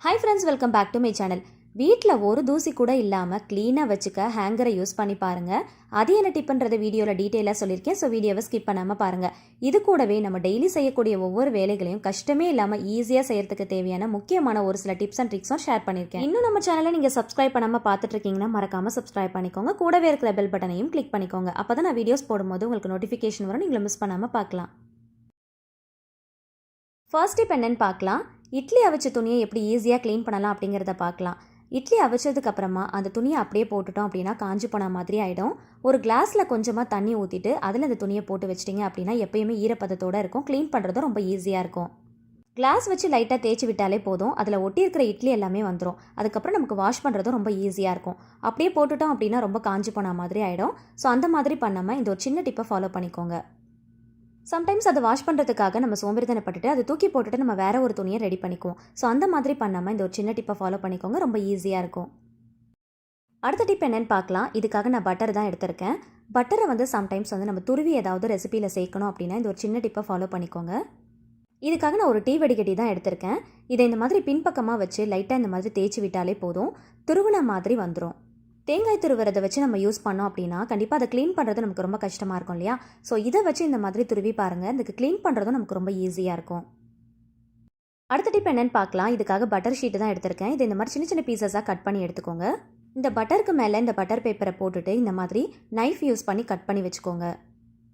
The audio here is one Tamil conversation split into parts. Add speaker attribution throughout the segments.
Speaker 1: Hi friends, welcome back to my channel. வீட்டில் ஒரு தூசி கூட இல்லாமல் க்ளீனாக வச்சுக்க ஹேங்கரை யூஸ் பண்ணி பாருங்கள். அது என்ன டிப்புன்றதை வீடியோவில் டீட்டெயிலாக சொல்லியிருக்கேன். ஸோ வீடியோவை ஸ்கிப் பண்ணாமல் பாருங்கள். இது கூடவே நம்ம டெய்லி செய்யக்கூடிய ஒவ்வொரு வேலைகளையும் கஷ்டமே இல்லாமல் ஈஸியாக செய்யறதுக்கு தேவையான முக்கியமான ஒரு சில டிப்ஸ் அண்ட் ட்ரிக்ஸும் ஷேர் பண்ணியிருக்கேன். இன்னும் நம்ம சேனலை நீங்கள் சப்ஸ்கிரைப் பண்ணாமல் பார்த்துட்டு இருக்கீங்கன்னா மறக்காமல் சப்ஸ்கிரைப் பண்ணிக்கோங்க. கூடவே இருக்கிற பெல் பட்டனையும் கிளிக் பண்ணிக்கோங்க. அப்போ தான் நான் வீடியோஸ் போடும்போது உங்களுக்கு நோட்டிஃபிகேஷன் வரும், நீங்களும் மிஸ் பண்ணாமல் பார்க்கலாம். ஃபர்ஸ்ட் டிப் என்னன்னு பார்க்கலாம். இட்லி அவிச்ச துணியை எப்படி ஈஸியாக க்ளீன் பண்ணலாம் அப்படிங்கிறத பார்க்கலாம். இட்லி அவிச்சதுக்கப்புறமா அந்த துணியை அப்படியே போட்டுட்டோம் அப்படின்னா காஞ்சி போன மாதிரி ஆகிடும். ஒரு கிளாஸில் கொஞ்சமாக தண்ணி ஊற்றிட்டு அதில் அந்த துணியை போட்டு வச்சிட்டிங்க அப்படின்னா எப்பயுமே ஈரப்பதத்தோடு இருக்கும். க்ளீன் பண்ணுறதும் ரொம்ப ஈஸியாக இருக்கும். கிளாஸ் வச்சு லைட்டாக தேய்ச்சி விட்டாலே போதும், அதில் ஒட்டி இருக்கிற இட்லி எல்லாமே வந்துடும். அதுக்கப்புறம் நமக்கு வாஷ் பண்ணுறதும் ரொம்ப ஈஸியாக இருக்கும். அப்படியே போட்டுட்டோம் அப்படின்னா ரொம்ப காஞ்சி போன மாதிரி ஆகிடும். ஸோ அந்த மாதிரி பண்ணாமல் இந்த ஒரு சின்ன டிப்பை ஃபாலோ பண்ணிக்கோங்க. சம்டைம்ஸ் அதை வாஷ் பண்ணுறதுக்காக நம்ம சோம்பேறித்தனப்பட்டுட்டு அதை தூக்கி போட்டுட்டு நம்ம வேறு ஒரு துணியை ரெடி பண்ணிக்குவோம். ஸோ அந்த மாதிரி பண்ணாமல் இந்த ஒரு சின்ன டிப்பை ஃபாலோ பண்ணிக்கோங்க, ரொம்ப ஈஸியாக இருக்கும். அடுத்த டிப் என்னென்னு பார்க்கலாம். இதுக்காக நான் பட்டர் தான் எடுத்திருக்கேன். பட்டரை வந்து சம்டைம்ஸ் வந்து நம்ம துருவி ஏதாவது ரெசிபியில் சேர்க்கணும் அப்படின்னா இந்த ஒரு சின்ன டிப்பை ஃபாலோ பண்ணிக்கோங்க. இதுக்காக நான் ஒரு டீ வடிகட்டி தான் எடுத்திருக்கேன். இதை இந்த மாதிரி பின்பக்கமாக வச்சு லைட்டாக இந்த மாதிரி தேய்ச்சி விட்டாலே போதும், துருவின மாதிரி வந்துடும். தேங்காய் துருவுறதை வச்சு நம்ம யூஸ் பண்ணோம் அப்படின்னா கண்டிப்பாக அதை க்ளீன் பண்ணுறது நமக்கு ரொம்ப கஷ்டமாக இருக்கும் இல்லையா? ஸோ இதை வச்சு இந்த மாதிரி துருவி பாருங்கள், இதுக்கு க்ளீன் பண்ணுறதும் நமக்கு ரொம்ப ஈஸியாக இருக்கும். அடுத்த டிப் என்னென்னு பார்க்கலாம். இதுக்காக பட்டர் ஷீட்டு தான் எடுத்திருக்கேன். இது இந்த மாதிரி சின்ன சின்ன பீசஸாக கட் பண்ணி எடுத்துக்கோங்க. இந்த பட்டருக்கு மேலே இந்த பட்டர் பேப்பரை போட்டுட்டு இந்த மாதிரி நைஃப் யூஸ் பண்ணி கட் பண்ணி வச்சுக்கோங்க.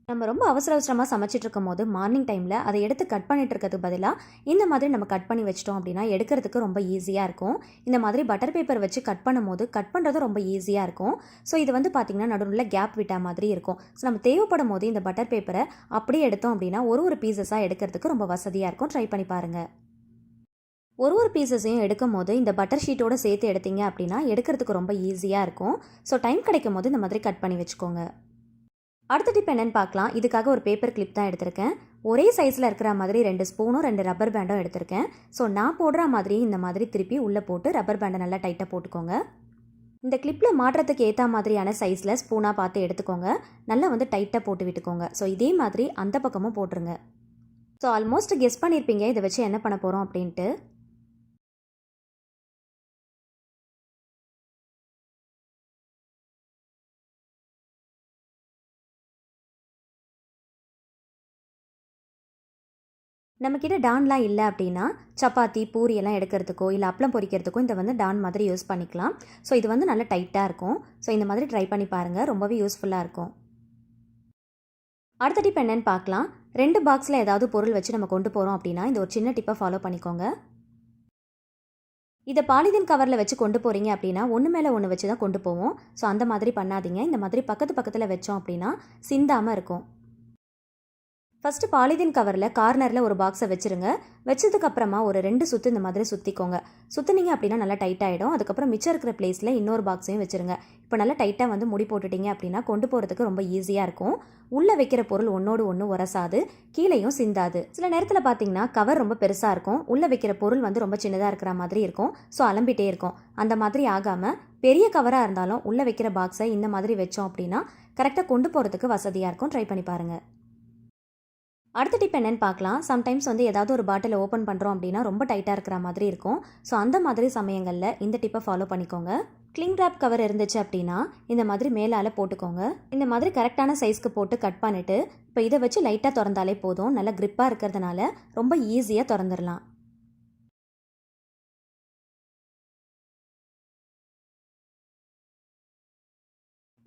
Speaker 1: நம்ம ரொம்ப அவசரமாக சமைச்சிட்டு இருக்கும் போது மார்னிங் டைமில் அதை எடுத்து கட் பண்ணிட்டு இருக்கிறதுக்கு பதிலாக இந்த மாதிரி நம்ம கட் பண்ணி வச்சிட்டோம் அப்படின்னா எடுக்கிறதுக்கு ரொம்ப ஈஸியாக இருக்கும். இந்த மாதிரி பட்டர் பேப்பர் வச்சு கட் பண்ணும்போது கட் பண்ணுறது ரொம்ப ஈஸியாக இருக்கும். ஸோ இது வந்து பார்த்திங்கன்னா நடுவில் கேப் விட்டா மாதிரி இருக்கும். ஸோ நம்ம தேவைப்படும் போது இந்த பட்டர் பேப்பரை அப்படியே எடுத்தோம் அப்படின்னா ஒரு பீசஸாக எடுக்கிறதுக்கு ரொம்ப வசதியாக இருக்கும். ட்ரை பண்ணி பாருங்கள். ஒரு பீசஸையும் எடுக்கும் போது இந்த பட்டர் ஷீட்டோடு சேர்த்து எடுத்தீங்க அப்படின்னா எடுக்கிறதுக்கு ரொம்ப ஈஸியாக இருக்கும். ஸோ டைம் கிடைக்கும் போது இந்த மாதிரி கட் பண்ணி வச்சுக்கோங்க. அடுத்த டிப் என்னென்னு பார்க்கலாம். இதுக்காக ஒரு பேப்பர் கிளிப் தான் எடுத்திருக்கேன். ஒரே சைஸில் இருக்கிற மாதிரி 2 ஸ்பூனும் 2 ரப்பர் பேண்டும் எடுத்திருக்கேன். ஸோ நான் போடுற மாதிரி இந்த மாதிரி திருப்பி உள்ளே போட்டு ரப்பர் பேண்டை நல்லா டைட்டாக போட்டுக்கோங்க. இந்த கிளிப்பில் மாட்டுறதுக்கு ஏற்ற மாதிரியான சைஸில் ஸ்பூனாக பார்த்து எடுத்துக்கோங்க. நல்லா வந்து டைட்டாக போட்டு விட்டுக்கோங்க. ஸோ இதே மாதிரி அந்த பக்கமும் போட்டுருங்க. ஸோ ஆல்மோஸ்ட் கெஸ் பண்ணியிருப்பீங்க இதை வச்சு என்ன பண்ண போகிறோம் அப்படின்ட்டு. நம்மக்கிட்ட டான்லாம் இல்லை அப்படின்னா சப்பாத்தி பூரி எல்லாம் எடுக்கிறதுக்கோ இல்லை அப்பளம் பொரிக்கிறதுக்கோ இந்த வந்து டான் மாதிரி யூஸ் பண்ணிக்கலாம். ஸோ இது வந்து நல்லா டைட்டாக இருக்கும். ஸோ இந்த மாதிரி ட்ரை பண்ணி பாருங்கள், ரொம்பவே யூஸ்ஃபுல்லாக இருக்கும். அடுத்த டிப் என்னென்னு பார்க்கலாம். 2 பாக்ஸில் ஏதாவது பொருள் வச்சு நம்ம கொண்டு போகிறோம் அப்படின்னா இந்த ஒரு சின்ன டிப்பை ஃபாலோ பண்ணிக்கோங்க. இதை பாலிதீன் கவரில் வச்சு கொண்டு போகிறீங்க அப்படின்னா ஒன்று மேலே ஒன்று வச்சு தான் கொண்டு போவோம். ஸோ அந்த மாதிரி பண்ணாதீங்க. இந்த மாதிரி பக்கத்தில் வச்சோம் அப்படின்னா சிந்தாமல் இருக்கும். ஃபஸ்ட்டு பாலிதீன் கவரில் கார்னரில் ஒரு பாக்ஸை வச்சுருங்க. வச்சதுக்கப்புறமா ஒரு 2 சுற்று இந்த மாதிரி சுற்றிக்கோங்க. சுற்றுனீங்க அப்படின்னா நல்லா டைட் ஆகிடும். அதுக்கப்புறம் மிச்சம் இருக்கிற பிளேஸில் இன்னொரு பாக்ஸையும் வச்சுருங்க. இப்போ நல்லா டைட்டாக வந்து முடி போட்டுட்டிங்க அப்படின்னா கொண்டு போகிறதுக்கு ரொம்ப ஈஸியாக இருக்கும். உள்ளே வைக்கிற பொருள் ஒன்றோடு ஒன்று உரசாது, கீழேயும் சிந்தாது. சில நேரத்தில் பார்த்தீங்கன்னா கவர் ரொம்ப பெருசாக இருக்கும், உள்ளே வைக்கிற பொருள் வந்து ரொம்ப சின்னதாக இருக்கிற மாதிரி இருக்கும். ஸோ அலம்பிட்டே இருக்கும். அந்த மாதிரி ஆகாமல் பெரிய கவராக இருந்தாலும் உள்ளே வைக்கிற பாக்ஸை இந்த மாதிரி வச்சோம் அப்படின்னா கரெக்டாக கொண்டு போகிறதுக்கு வசதியாக இருக்கும். ட்ரை பண்ணி பாருங்கள். அடுத்த டிப் என்னென்னு பார்க்கலாம். சம்டைம்ஸ் வந்து ஏதாவது ஒரு பாட்டில் ஓப்பன் பண்ணுறோம் அப்படின்னா ரொம்ப டைட்டாக இருக்கிற மாதிரி இருக்கும். ஸோ அந்த மாதிரி சமயங்களில் இந்த டிப்பை ஃபாலோ பண்ணிக்கோங்க. கிளிங் ராப் கவர் இருந்துச்சு அப்படின்னா இந்த மாதிரி மேலால் போட்டுக்கோங்க. இந்த மாதிரி கரெக்டான சைஸ்க்கு போட்டு கட் பண்ணிவிட்டு இப்போ இதை வச்சு லைட்டாக திறந்தாலே போதும். நல்லா க்ரிப்பாக இருக்கிறதுனால ரொம்ப ஈஸியாக திறந்துடலாம்.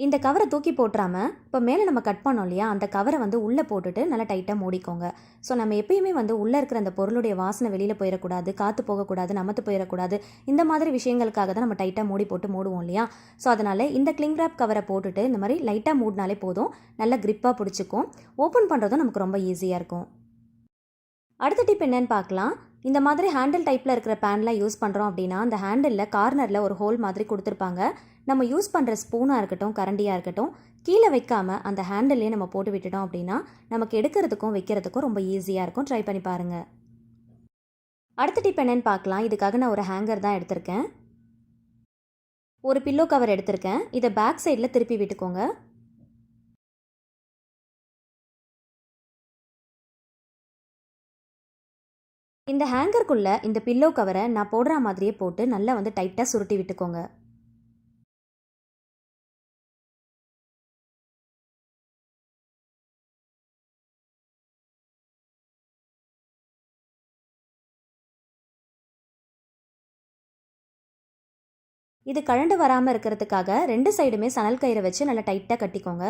Speaker 1: இந்த கவரை தூக்கி போட்டுறாமல் இப்போ மேலே நம்ம கட் பண்ணோம் இல்லையா, அந்த கவரை வந்து உள்ளே போட்டுட்டு நல்லா டைட்டாக மூடிக்கோங்க. ஸோ நம்ம எப்பயுமே வந்து உள்ளே இருக்கிற அந்த பொருளுடைய வாசனை வெளியில் போயிடக்கூடாது, காற்று போகக்கூடாது, நமத்து போயிடக்கூடாது. இந்த மாதிரி விஷயங்களுக்காக தான் நம்ம டைட்டாக மூடி போட்டு மூடுவோம் இல்லையா. ஸோ அதனால் இந்த கிளிங் ராப் கவரை போட்டுட்டு இந்த மாதிரி லைட்டாக மூடினாலே போதும், நல்லா க்ரிப்பாக பிடிச்சிக்கும். ஓப்பன் பண்ணுறதும் நமக்கு ரொம்ப ஈஸியாக இருக்கும். அடுத்த டிப் என்னென்னு பார்க்கலாம். இந்த மாதிரி ஹேண்டில் டைப்பில் இருக்கிற பேன்லாம் யூஸ் பண்ணுறோம் அப்படின்னா அந்த ஹேண்டிலில் கார்னரில் ஒரு ஹோல் மாதிரி கொடுத்துருப்பாங்க. நம்ம யூஸ் பண்ணுற ஸ்பூனாக இருக்கட்டும், கரண்டியாக இருக்கட்டும், கீழே வைக்காமல் அந்த ஹேண்டில்லே நம்ம போட்டு விட்டுட்டோம் அப்படின்னா நமக்கு எடுக்கிறதுக்கும் வைக்கிறதுக்கும் ரொம்ப ஈஸியாக இருக்கும். ட்ரை பண்ணி பாருங்கள். அடுத்த டிப் என்னென்னு பார்க்கலாம். இதுக்காக நான் ஒரு ஹேங்கர் தான் எடுத்திருக்கேன். ஒரு பில்லோ கவர் எடுத்திருக்கேன். இதை பேக் சைடில் திருப்பி விட்டுக்கோங்க. இந்த ஹேங்கருக்குள்ளே இந்த பில்லோ கவரை நான் போடுற மாதிரியே போட்டு நல்லா வந்து டைட்டாக சுருட்டி விட்டுக்கோங்க. இது கழண்டு வராமல் இருக்கிறதுக்காக 2 சைடுமே சணல் கயிறை வச்சு நல்லா டைட்டாக கட்டிக்கோங்க.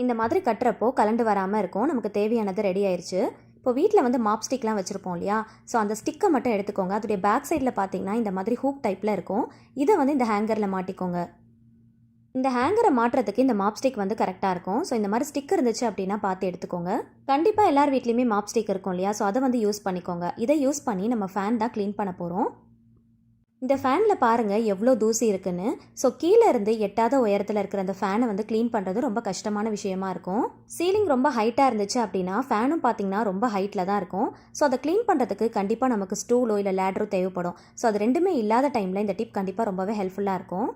Speaker 1: இந்த மாதிரி கட்டுறப்போ கலண்டு வராமல் இருக்கும். நமக்கு தேவையானது ரெடி ஆயிடுச்சு. இப்போ வீட்டில் வந்து மாப் ஸ்டிக்லாம் வச்சுருப்போம் இல்லையா, ஸோ அந்த ஸ்டிக்கை மட்டும் எடுத்துக்கோங்க. அதோடைய பேக் சைடில் பார்த்தீங்கன்னா இந்த மாதிரி ஹூக் டைப்பில் இருக்கும். இதை வந்து இந்த ஹேங்கரில் மாட்டிக்கோங்க. இந்த ஹேங்கரை மாட்டுறதுக்கு இந்த மாப் ஸ்டிக் வந்து கரெக்டாக இருக்கும். ஸோ இந்த மாதிரி ஸ்டிக் இருந்துச்சு அப்படின்னா பார்த்து எடுத்துக்கோங்க. கண்டிப்பாக எல்லார் வீட்லேயுமே மாப் ஸ்டிக் இருக்கும் இல்லையா, ஸோ அதை வந்து யூஸ் பண்ணிக்கோங்க. இதை யூஸ் பண்ணி நம்ம ஃபேன் தான் க்ளீன் பண்ண போகிறோம். இந்த ஃபேனில் பாருங்கள் எவ்வளோ தூசி இருக்குன்னு. ஸோ கீழே இருந்து எட்டாத உயரத்தில் இருக்கிற அந்த ஃபேனை வந்து க்ளீன் பண்ணுறது ரொம்ப கஷ்டமான விஷயமா இருக்கும். சீலிங் ரொம்ப ஹைட்டாக இருந்துச்சு அப்படின்னா ஃபேனும் பார்த்தீங்கன்னா ரொம்ப ஹைட்டில் தான் இருக்கும். ஸோ அதை க்ளீன் பண்ணுறதுக்கு கண்டிப்பாக நமக்கு ஸ்டூலோ இல்லை லேடரோ தேவைப்படும். ஸோ அது ரெண்டுமே இல்லாத டைமில் இந்த டிப் கண்டிப்பாக ரொம்பவே ஹெல்ப்ஃபுல்லாக இருக்கும்.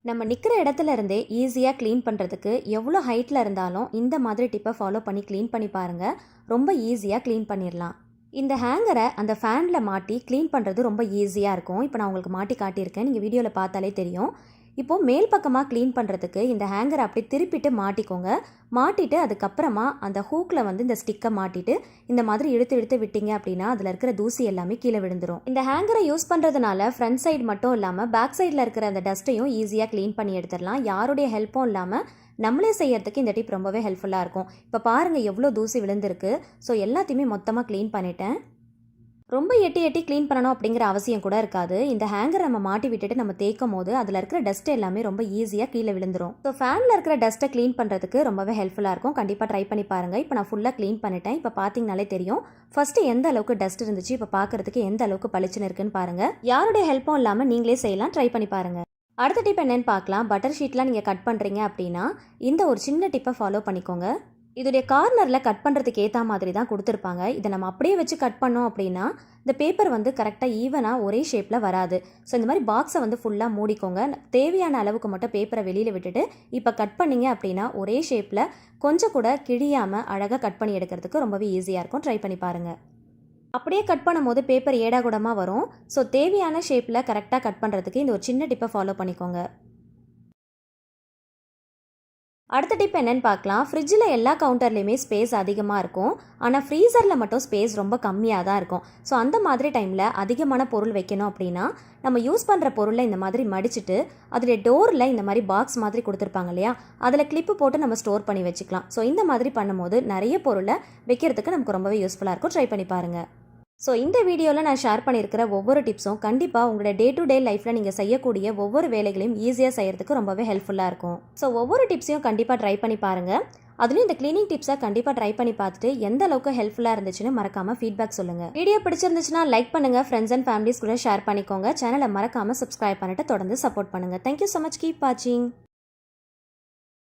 Speaker 1: நம்ம நிற்கிற இடத்துல இருந்தே ஈஸியாக க்ளீன் பண்ணுறதுக்கு எவ்வளோ ஹைட்டில் இருந்தாலும் இந்த மாதிரி டிப்பை ஃபாலோ பண்ணி க்ளீன் பண்ணி பாருங்கள். ரொம்ப ஈஸியாக க்ளீன் பண்ணிடலாம். இந்த ஹேங்கரை அந்த ஃபேனில் மாட்டி க்ளீன் பண்ணுறது ரொம்ப ஈஸியாக இருக்கும். இப்போ நான் உங்களுக்கு மாட்டி காட்டியிருக்கேன், நீங்கள் வீடியோவில் பார்த்தாலே தெரியும். இப்போது மேல் பக்கமாக க்ளீன் பண்ணுறதுக்கு இந்த ஹேங்கரை அப்படி திருப்பிட்டு மாட்டிக்கோங்க. மாட்டிட்டு அதுக்கப்புறமா அந்த ஹூக்கில் வந்து இந்த ஸ்டிக்கை மாட்டிட்டு இந்த மாதிரி இழுத்து இழுத்து விட்டீங்க அப்படின்னா அதில் இருக்கிற தூசி எல்லாமே கீழே விழுந்துடும். இந்த ஹேங்கரை யூஸ் பண்ணுறதுனால ஃப்ரண்ட் சைடு மட்டும் இல்லாமல் பேக் சைடில் இருக்கிற அந்த டஸ்ட்டையும் ஈஸியாக க்ளீன் பண்ணி எடுத்துடலாம். யாருடைய ஹெல்ப்பும் இல்லாமல் நம்மளே செய்யறதுக்கு இந்த டிப் ரொம்பவே ஹெல்ப்ஃபுல்லாக இருக்கும். இப்போ பாருங்கள் எவ்வளோ தூசி விழுந்திருக்கு. ஸோ எல்லாத்தையுமே மொத்தமாக க்ளீன் பண்ணிட்டேன். ரொம்ப எட்டி எட்டி க்ளீன் பண்ணணும் அப்படிங்கிற அவசியம் கூட இருக்காது. இந்த ஹேங்கரை நம்ம மாட்டி விட்டுட்டு நம்ம தேய்க்கும் போது அதில் இருக்கிற டஸ்ட் எல்லாமே ரொம்ப ஈஸியாக கீழே விழுந்துடும். ஸோ ஃபேனில் இருக்கிற டஸ்ட்டை க்ளீன் பண்ணுறதுக்கு ரொம்பவே ஹெல்ப்ஃபுல்லாக இருக்கும். கண்டிப்பாக ட்ரை பண்ணி பாருங்கள். இப்போ நான் ஃபுல்லாக க்ளீன் பண்ணிட்டேன். இப்போ பார்த்தீங்கனாலே தெரியும் ஃபஸ்ட்டு எந்த அளவுக்கு டஸ்ட் இருந்துச்சு, இப்போ பார்க்குறதுக்கு எந்த அளவுக்கு பளிச்சுன்னு இருக்குன்னு பாருங்கள். யாருடைய ஹெல்ப்பும் இல்லாமல் நீங்களே செய்யலாம். ட்ரை பண்ணி பாருங்கள். அடுத்த டிப் என்னென்னு பார்க்கலாம். பட்டர் ஷீட்லாம் நீங்கள் கட் பண்ணுறீங்க அப்படின்னா இந்த ஒரு சின்ன டிப்பை ஃபாலோ பண்ணிக்கோங்க. இதோடைய கார்னரில் கட் பண்ணுறதுக்கு ஏற்ற மாதிரி தான் கொடுத்துருப்பாங்க. இதை நம்ம அப்படியே வச்சு கட் பண்ணோம் அப்படின்னா இந்த பேப்பர் வந்து கரெக்டாக ஈவனாக ஒரே ஷேப்பில் வராது. ஸோ இந்த மாதிரி பாக்ஸை வந்து ஃபுல்லாக மூடிக்கோங்க. தேவையான அளவுக்கு மட்டும் பேப்பரை வெளியில் விட்டுட்டு இப்போ கட் பண்ணிங்க அப்படின்னா ஒரே ஷேப்பில் கொஞ்சம் கூட கிழியாமல் அழகாக கட் பண்ணி எடுக்கிறதுக்கு ரொம்பவே ஈஸியாக இருக்கும். ட்ரை பண்ணி பாருங்கள். அப்படியே கட் பண்ணும்போது பேப்பர் ஏடாகூடமாக வரும். ஸோ தேவையான ஷேப்பில் கரெக்டாக கட் பண்ணுறதுக்கு இந்த ஒரு சின்ன டிப்பை ஃபாலோ பண்ணிக்கோங்க. அடுத்த டிப் என்னென்னு பார்க்கலாம். ஃப்ரிட்ஜில் எல்லா கவுண்டர்லேயுமே ஸ்பேஸ் அதிகமாக இருக்கும். ஆனால் ஃப்ரீசரில் மட்டும் ஸ்பேஸ் ரொம்ப கம்மியாக தான் இருக்கும். ஸோ அந்த மாதிரி டைமில் அதிகமான பொருள் வைக்கணும் அப்படின்னா நம்ம யூஸ் பண்ணுற பொருளை இந்த மாதிரி மடிச்சுட்டு அதில் டோரில் இந்த மாதிரி பாக்ஸ் மாதிரி கொடுத்துருப்பாங்க இல்லையா, அதில் கிளிப்பு போட்டு நம்ம ஸ்டோர் பண்ணி வச்சுக்கலாம். ஸோ இந்த மாதிரி பண்ணும்போது நிறைய பொருளை வைக்கிறதுக்கு நமக்கு ரொம்பவே யூஸ்ஃபுல்லாக இருக்கும். ட்ரை பண்ணி பாருங்கள். ஸோ இந்த வீடியோவில் நான் ஷேர் பண்ணியிருக்கிற ஒவ்வொரு டிப்ஸும் கண்டிப்பாக உங்களோட டே டு டே லைஃப்பில் நீங்கள் செய்யக்கூடிய ஒவ்வொரு வேலைகளையும் ஈஸியாக செய்கிறதுக்கு ரொம்பவே ஹெல்ப்ஃபுல்லாக இருக்கும். ஸோ ஒவ்வொரு டிப்ஸையும் கண்டிப்பாக ட்ரை பண்ணி பாருங்கள். அதுலேயும் இந்த க்ளீனிங் டிப்ஸை கண்டிப்பாக ட்ரை பண்ணி பார்த்துட்டு எந்த அளவுக்கு ஹெல்ப்ஃபுல்லாக இருந்துச்சுன்னு மறக்காமல் ஃபீட்பேக் சொல்லுங்கள். வீடியோ பிடிச்சிருந்துச்சுன்னா லைக் பண்ணுங்கள், ஃப்ரெண்ட்ஸ் அண்ட் ஃபேமிலிஸ் கூட ஷேர் பண்ணிக்கோங்க. சேனலை மறக்காமல் சப்ஸ்கிரைப் பண்ணிட்டு தொடர்ந்து சப்போர்ட் பண்ணுங்கள். Thank you so much. கீப் வாட்சிங்.